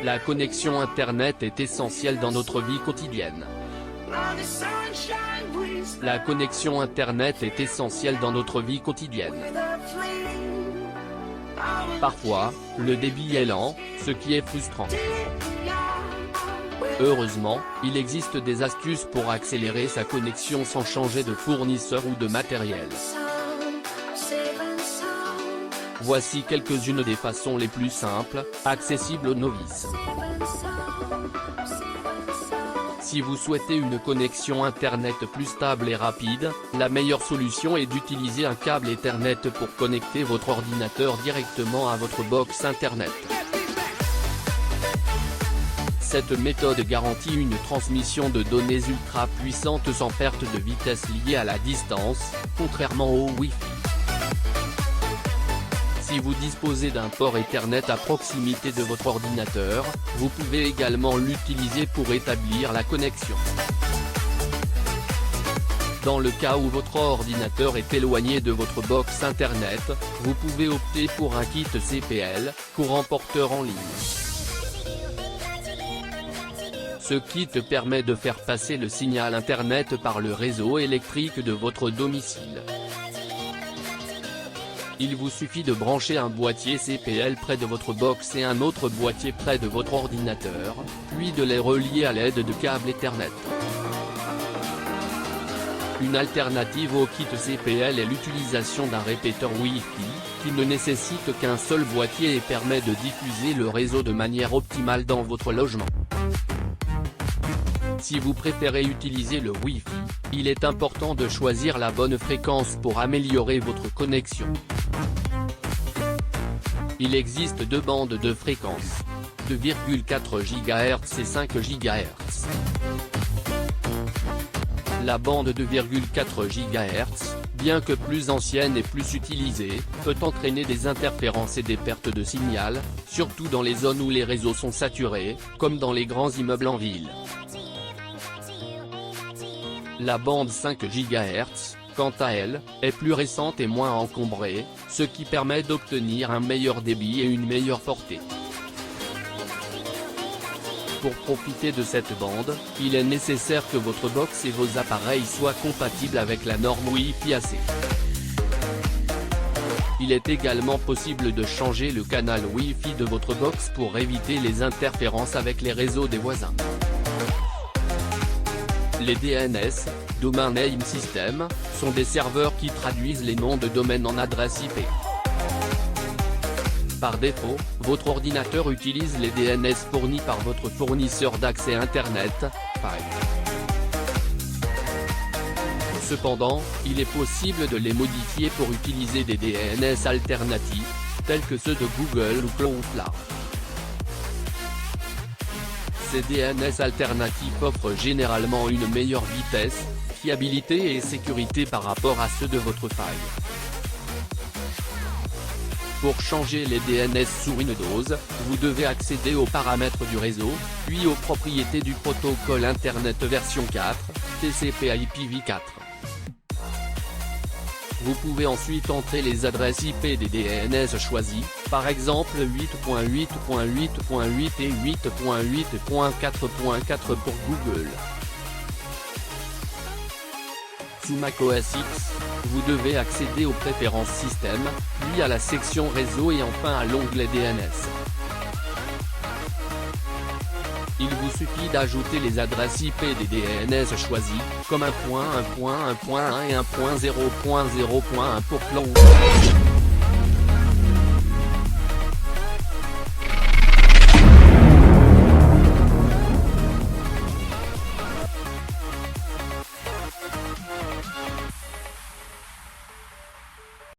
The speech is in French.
La connexion Internet est essentielle dans notre vie quotidienne. La connexion Internet est essentielle dans notre vie quotidienne. Parfois, le débit est lent, ce qui est frustrant. Heureusement, il existe des astuces pour accélérer sa connexion sans changer de fournisseur ou de matériel. Voici quelques-unes des façons les plus simples, accessibles aux novices. Si vous souhaitez une connexion Internet plus stable et rapide, la meilleure solution est d'utiliser un câble Ethernet pour connecter votre ordinateur directement à votre box Internet. Cette méthode garantit une transmission de données ultra puissante sans perte de vitesse liée à la distance, contrairement au Wi-Fi. Si vous disposez d'un port Ethernet à proximité de votre ordinateur, vous pouvez également l'utiliser pour établir la connexion. Dans le cas où votre ordinateur est éloigné de votre box Internet, vous pouvez opter pour un kit CPL, courant porteur en ligne. Ce kit permet de faire passer le signal Internet par le réseau électrique de votre domicile. Il vous suffit de brancher un boîtier CPL près de votre box et un autre boîtier près de votre ordinateur, puis de les relier à l'aide de câbles Ethernet. Une alternative au kit CPL est l'utilisation d'un répéteur Wi-Fi, qui ne nécessite qu'un seul boîtier et permet de diffuser le réseau de manière optimale dans votre logement. Si vous préférez utiliser le Wi-Fi, il est important de choisir la bonne fréquence pour améliorer votre connexion. Il existe deux bandes de fréquences, 2,4 GHz et 5 GHz. La bande 2,4 GHz, bien que plus ancienne et plus utilisée, peut entraîner des interférences et des pertes de signal, surtout dans les zones où les réseaux sont saturés, comme dans les grands immeubles en ville. La bande 5 GHz, quant à elle, est plus récente et moins encombrée, ce qui permet d'obtenir un meilleur débit et une meilleure portée. Pour profiter de cette bande, il est nécessaire que votre box et vos appareils soient compatibles avec la norme Wi-Fi AC. Il est également possible de changer le canal Wi-Fi de votre box pour éviter les interférences avec les réseaux des voisins. Les DNS, Domain Name System, sont des serveurs qui traduisent les noms de domaine en adresse IP. Par défaut, votre ordinateur utilise les DNS fournis par votre fournisseur d'accès Internet, Five. Cependant, il est possible de les modifier pour utiliser des DNS alternatifs, tels que ceux de Google ou Cloudflare. Ces DNS alternatifs offrent généralement une meilleure vitesse, fiabilité et sécurité par rapport à ceux de votre faille. Pour changer les DNS sous Windows, vous devez accéder aux paramètres du réseau, puis aux propriétés du protocole Internet version 4, TCP/IPv4. Vous pouvez ensuite entrer les adresses IP des DNS choisies, par exemple 8.8.8.8 et 8.8.4.4 pour Google. Sous macOS X, vous devez accéder aux préférences système, puis à la section réseau et enfin à l'onglet DNS. Il vous suffit d'ajouter les adresses IP des DNS choisies, comme 1.1.1.1 et 1.0.0.1 pour Cloud.